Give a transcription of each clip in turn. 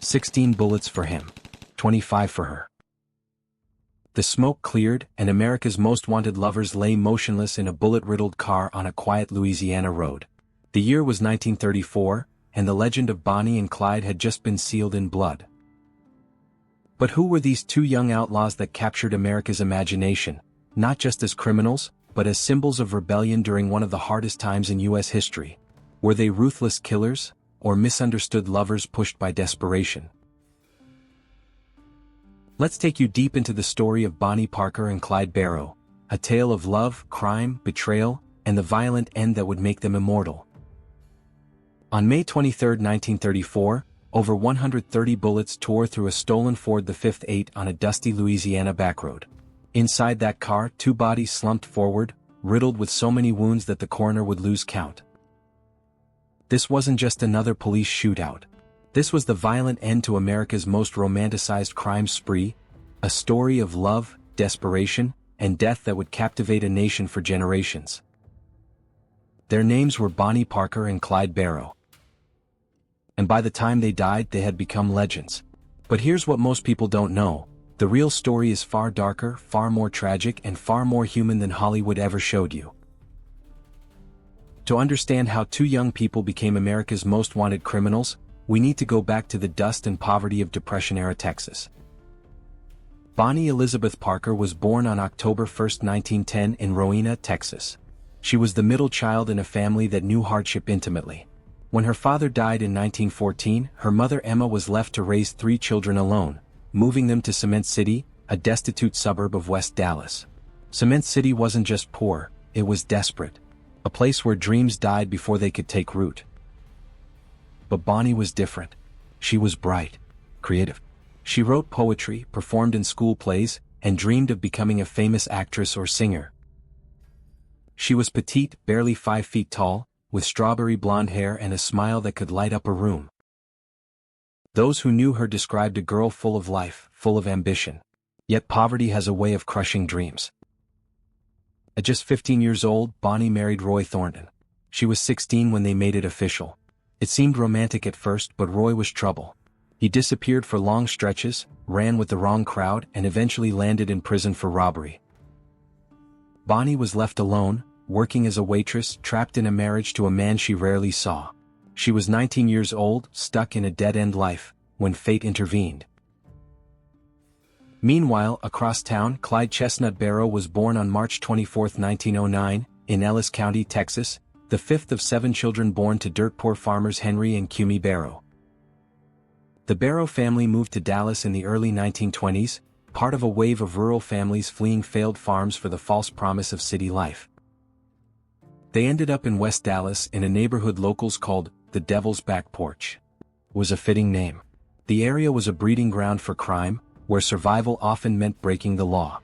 16 bullets for him. 25 for her. The smoke cleared, and America's most wanted lovers lay motionless in a bullet-riddled car on a quiet Louisiana road. The year was 1934, and the legend of Bonnie and Clyde had just been sealed in blood. But who were these two young outlaws that captured America's imagination, not just as criminals, but as symbols of rebellion during one of the hardest times in U.S. history? Were they ruthless killers, or misunderstood lovers pushed by desperation? Let's take you deep into the story of Bonnie Parker and Clyde Barrow, a tale of love, crime, betrayal, and the violent end that would make them immortal. On May 23, 1934, over 130 bullets tore through a stolen Ford V8 on a dusty Louisiana backroad. Inside that car, two bodies slumped forward, riddled with so many wounds that the coroner would lose count. This wasn't just another police shootout. This was the violent end to America's most romanticized crime spree, a story of love, desperation, and death that would captivate a nation for generations. Their names were Bonnie Parker and Clyde Barrow. And by the time they died, they had become legends. But here's what most people don't know: the real story is far darker, far more tragic, and far more human than Hollywood ever showed you. To understand how two young people became America's most wanted criminals, we need to go back to the dust and poverty of Depression-era Texas. Bonnie Elizabeth Parker was born on October 1, 1910 in Rowena, Texas. She was the middle child in a family that knew hardship intimately. When her father died in 1914, her mother Emma was left to raise 3 children alone, moving them to Cement City, a destitute suburb of West Dallas. Cement City wasn't just poor, it was desperate. A place where dreams died before they could take root. But Bonnie was different. She was bright, creative. She wrote poetry, performed in school plays, and dreamed of becoming a famous actress or singer. She was petite, barely 5 feet tall, with strawberry blonde hair and a smile that could light up a room. Those who knew her described a girl full of life, full of ambition. Yet poverty has a way of crushing dreams. At just 15 years old, Bonnie married Roy Thornton. She was 16 when they made it official. It seemed romantic at first, but Roy was trouble. He disappeared for long stretches, ran with the wrong crowd, and eventually landed in prison for robbery. Bonnie was left alone, working as a waitress, trapped in a marriage to a man she rarely saw. She was 19 years old, stuck in a dead-end life, when fate intervened. Meanwhile, across town, Clyde Chestnut Barrow was born on March 24, 1909, in Ellis County, Texas, the 5th of 7 children born to dirt-poor farmers Henry and Cumie Barrow. The Barrow family moved to Dallas in the early 1920s, part of a wave of rural families fleeing failed farms for the false promise of city life. They ended up in West Dallas in a neighborhood locals called the Devil's Back Porch. It was a fitting name. The area was a breeding ground for crime, where survival often meant breaking the law.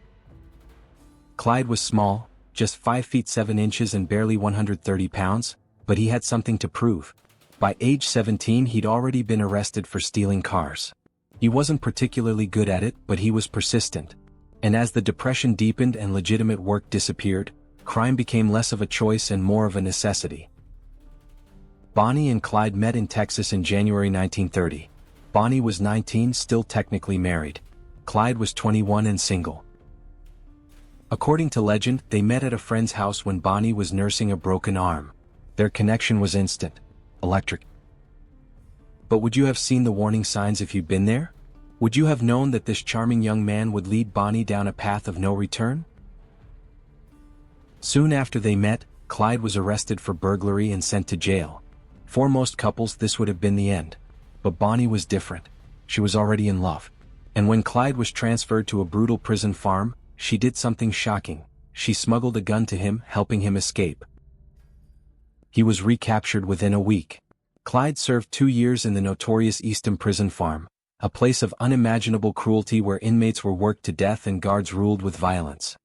Clyde was small, just 5 feet 7 inches and barely 130 pounds, but he had something to prove. By age 17 he'd already been arrested for stealing cars. He wasn't particularly good at it, but he was persistent. And as the Depression deepened and legitimate work disappeared, crime became less of a choice and more of a necessity. Bonnie and Clyde met in Texas in January 1930. Bonnie was 19, still technically married. Clyde was 21 and single. According to legend, they met at a friend's house when Bonnie was nursing a broken arm. Their connection was instant. Electric. But would you have seen the warning signs if you'd been there? Would you have known that this charming young man would lead Bonnie down a path of no return? Soon after they met, Clyde was arrested for burglary and sent to jail. For most couples this would have been the end. But Bonnie was different. She was already in love. And when Clyde was transferred to a brutal prison farm, she did something shocking. She smuggled a gun to him, helping him escape. He was recaptured within a week. Clyde served 2 years in the notorious Eastham Prison Farm, a place of unimaginable cruelty where inmates were worked to death and guards ruled with violence.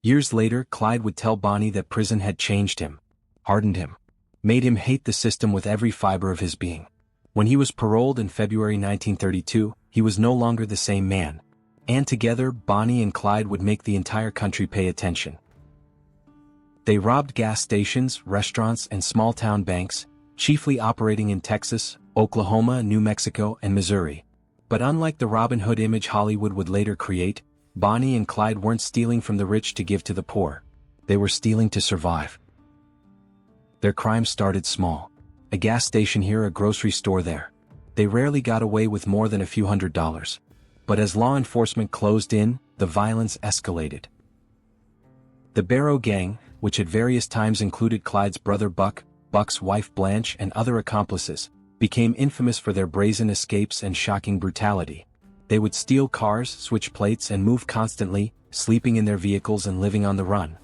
Years later, Clyde would tell Bonnie that prison had changed him, hardened him, made him hate the system with every fiber of his being. When he was paroled in February 1932, he was no longer the same man. And together, Bonnie and Clyde would make the entire country pay attention. They robbed gas stations, restaurants, and small-town banks, chiefly operating in Texas, Oklahoma, New Mexico, and Missouri. But unlike the Robin Hood image Hollywood would later create, Bonnie and Clyde weren't stealing from the rich to give to the poor. They were stealing to survive. Their crimes started small. A gas station here, a grocery store there. They rarely got away with more than a few $100s. But as law enforcement closed in, the violence escalated. The Barrow Gang, which at various times included Clyde's brother Buck, Buck's wife Blanche and other accomplices, became infamous for their brazen escapes and shocking brutality. They would steal cars, switch plates and move constantly, sleeping in their vehicles and living on the run.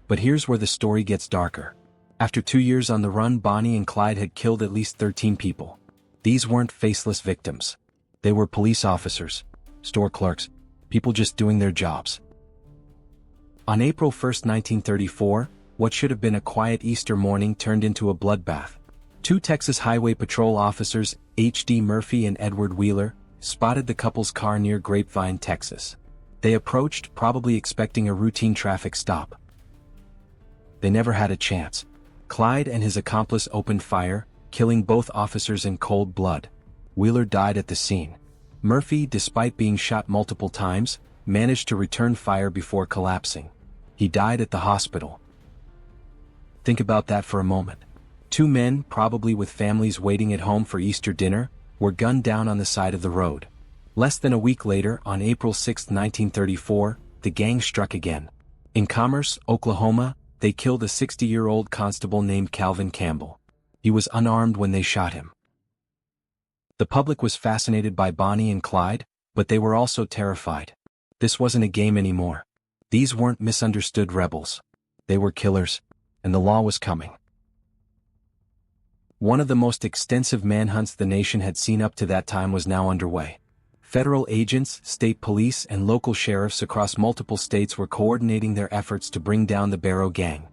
But here's where the story gets darker. After 2 years on the run, Bonnie and Clyde had killed at least 13 people. These weren't faceless victims. They were police officers, store clerks, people just doing their jobs. On April 1, 1934, what should have been a quiet Easter morning turned into a bloodbath. 2 Texas Highway Patrol officers, H.D. Murphy and Edward Wheeler, spotted the couple's car near Grapevine, Texas. They approached, probably expecting a routine traffic stop. They never had a chance. Clyde and his accomplice opened fire, killing both officers in cold blood. Wheeler died at the scene. Murphy, despite being shot multiple times, managed to return fire before collapsing. He died at the hospital. Think about that for a moment. 2 men, probably with families waiting at home for Easter dinner, were gunned down on the side of the road. Less than a week later, on April 6, 1934, the gang struck again. In Commerce, Oklahoma, they killed a 60-year-old constable named Calvin Campbell. He was unarmed when they shot him. The public was fascinated by Bonnie and Clyde, but they were also terrified. This wasn't a game anymore. These weren't misunderstood rebels. They were killers, and the law was coming. One of the most extensive manhunts the nation had seen up to that time was now underway. Federal agents, state police, and local sheriffs across multiple states were coordinating their efforts to bring down the Barrow Gang.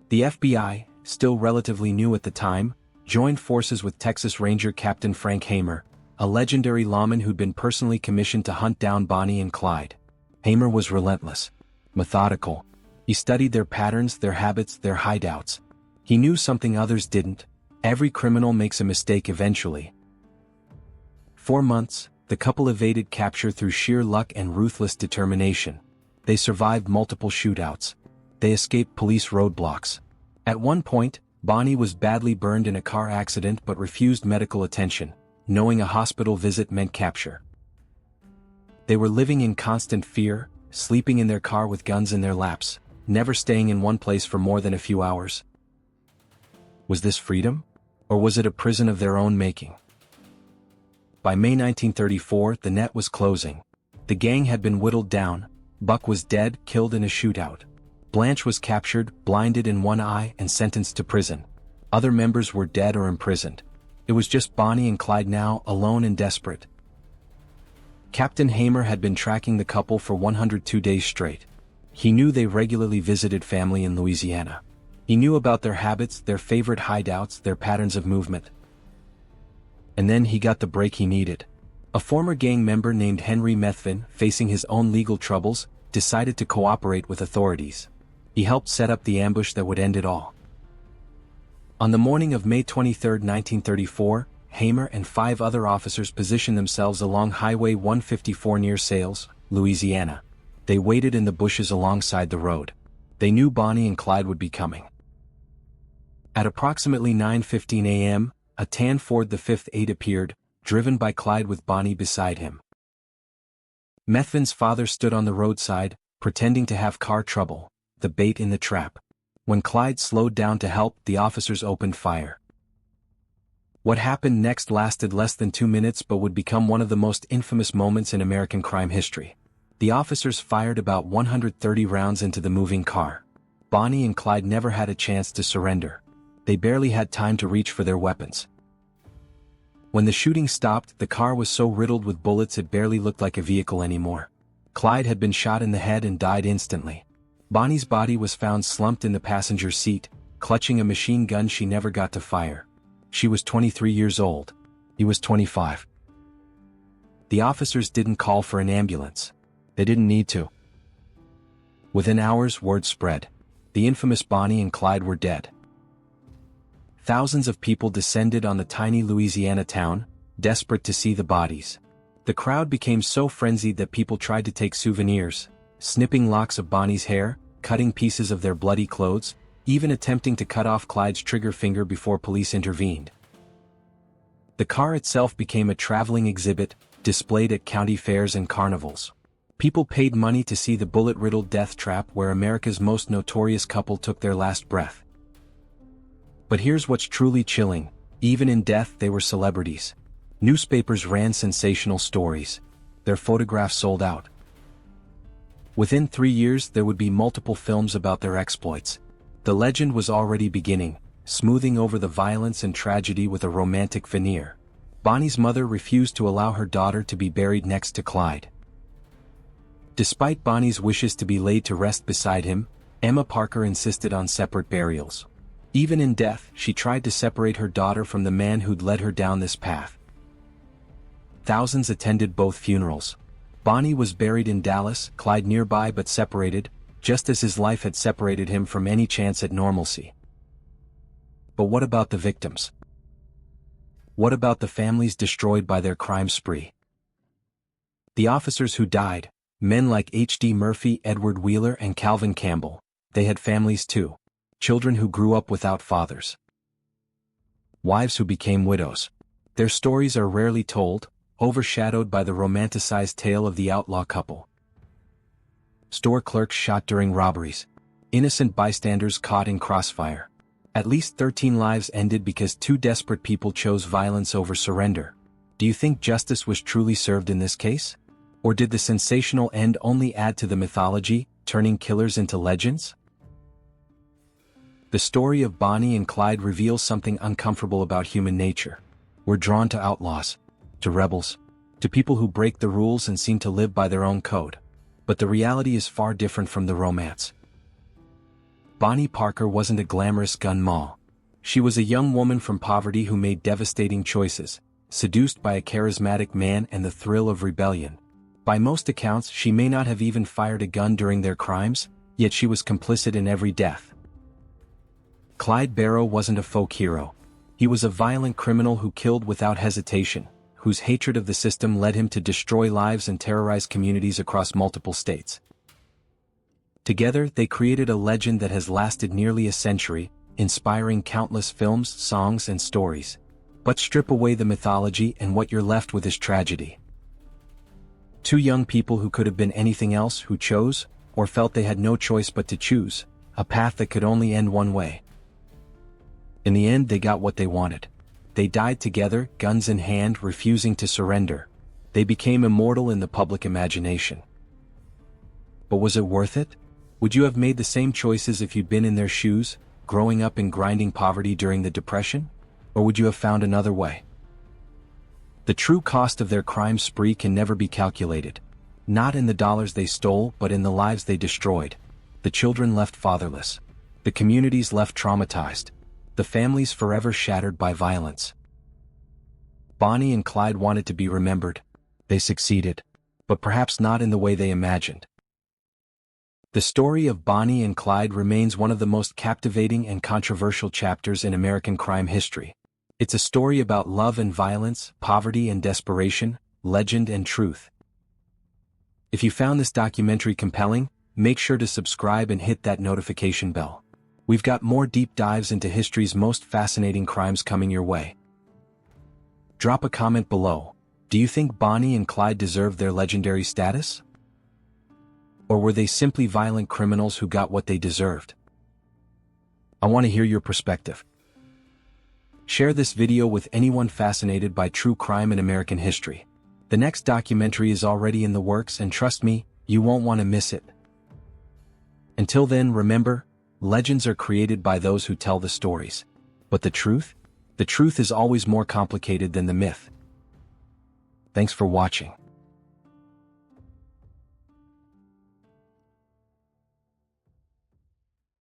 The FBI, still relatively new at the time, joined forces with Texas Ranger Captain Frank Hamer, a legendary lawman who'd been personally commissioned to hunt down Bonnie and Clyde. Hamer was relentless, methodical. He studied their patterns, their habits, their hideouts. He knew something others didn't. Every criminal makes a mistake eventually. 4 months, the couple evaded capture through sheer luck and ruthless determination. They survived multiple shootouts. They escaped police roadblocks. At one point, Bonnie was badly burned in a car accident but refused medical attention, knowing a hospital visit meant capture. They were living in constant fear, sleeping in their car with guns in their laps, never staying in one place for more than a few hours. Was this freedom? Or was it a prison of their own making? By May 1934, the net was closing. The gang had been whittled down. Buck was dead, killed in a shootout. Blanche was captured, blinded in one eye, and sentenced to prison. Other members were dead or imprisoned. It was just Bonnie and Clyde now, alone and desperate. Captain Hamer had been tracking the couple for 102 days straight. He knew they regularly visited family in Louisiana. He knew about their habits, their favorite hideouts, their patterns of movement. And then he got the break he needed. A former gang member named Henry Methvin, facing his own legal troubles, decided to cooperate with authorities. He helped set up the ambush that would end it all. On the morning of May 23, 1934, Hamer and 5 other officers positioned themselves along Highway 154 near Sales, Louisiana. They waited in the bushes alongside the road. They knew Bonnie and Clyde would be coming. At approximately 9:15 a.m., a tan Ford V8 appeared, driven by Clyde with Bonnie beside him. Methvin's father stood on the roadside, pretending to have car trouble, the bait in the trap. When Clyde slowed down to help, the officers opened fire. What happened next lasted less than 2 minutes but would become one of the most infamous moments in American crime history. The officers fired about 130 rounds into the moving car. Bonnie and Clyde never had a chance to surrender. They barely had time to reach for their weapons. When the shooting stopped, the car was so riddled with bullets it barely looked like a vehicle anymore. Clyde had been shot in the head and died instantly. Bonnie's body was found slumped in the passenger seat, clutching a machine gun she never got to fire. She was 23 years old. He was 25. The officers didn't call for an ambulance. They didn't need to. Within hours, word spread. The infamous Bonnie and Clyde were dead. Thousands of people descended on the tiny Louisiana town, desperate to see the bodies. The crowd became so frenzied that people tried to take souvenirs, snipping locks of Bonnie's hair, cutting pieces of their bloody clothes, even attempting to cut off Clyde's trigger finger before police intervened. The car itself became a traveling exhibit, displayed at county fairs and carnivals. People paid money to see the bullet-riddled death trap where America's most notorious couple took their last breath. But here's what's truly chilling: even in death they were celebrities. Newspapers ran sensational stories. Their photographs sold out. Within 3 years there would be multiple films about their exploits. The legend was already beginning, smoothing over the violence and tragedy with a romantic veneer. Bonnie's mother refused to allow her daughter to be buried next to Clyde. Despite Bonnie's wishes to be laid to rest beside him, Emma Parker insisted on separate burials. Even in death, she tried to separate her daughter from the man who'd led her down this path. Thousands attended both funerals. Bonnie was buried in Dallas, Clyde nearby but separated, just as his life had separated him from any chance at normalcy. But what about the victims? What about the families destroyed by their crime spree? The officers who died, men like H.D. Murphy, Edward Wheeler, and Calvin Campbell, they had families too. Children who grew up without fathers. Wives who became widows. Their stories are rarely told, overshadowed by the romanticized tale of the outlaw couple. Store clerks shot during robberies. Innocent bystanders caught in crossfire. At least 13 lives ended because two desperate people chose violence over surrender. Do you think justice was truly served in this case? Or did the sensational end only add to the mythology, turning killers into legends? The story of Bonnie and Clyde reveals something uncomfortable about human nature. We're drawn to outlaws, to rebels, to people who break the rules and seem to live by their own code. But the reality is far different from the romance. Bonnie Parker wasn't a glamorous gun moll. She was a young woman from poverty who made devastating choices, seduced by a charismatic man and the thrill of rebellion. By most accounts, she may not have even fired a gun during their crimes, yet she was complicit in every death. Clyde Barrow wasn't a folk hero. He was a violent criminal who killed without hesitation, whose hatred of the system led him to destroy lives and terrorize communities across multiple states. Together, they created a legend that has lasted nearly a century, inspiring countless films, songs, and stories. But strip away the mythology and what you're left with is tragedy. Two young people who could have been anything else who chose, or felt they had no choice but to choose, a path that could only end one way. In the end, they got what they wanted. They died together, guns in hand, refusing to surrender. They became immortal in the public imagination. But was it worth it? Would you have made the same choices if you'd been in their shoes, growing up in grinding poverty during the Depression? Or would you have found another way? The true cost of their crime spree can never be calculated. Not in the dollars they stole, but in the lives they destroyed. The children left fatherless. The communities left traumatized. The families forever shattered by violence. Bonnie and Clyde wanted to be remembered. They succeeded. But perhaps not in the way they imagined. The story of Bonnie and Clyde remains one of the most captivating and controversial chapters in American crime history. It's a story about love and violence, poverty and desperation, legend and truth. If you found this documentary compelling, make sure to subscribe and hit that notification bell. We've got more deep dives into history's most fascinating crimes coming your way. Drop a comment below. Do you think Bonnie and Clyde deserved their legendary status? Or were they simply violent criminals who got what they deserved? I want to hear your perspective. Share this video with anyone fascinated by true crime in American history. The next documentary is already in the works, and trust me, you won't want to miss it. Until then, remember, legends are created by those who tell the stories. But the truth? The truth is always more complicated than the myth. Thanks for watching.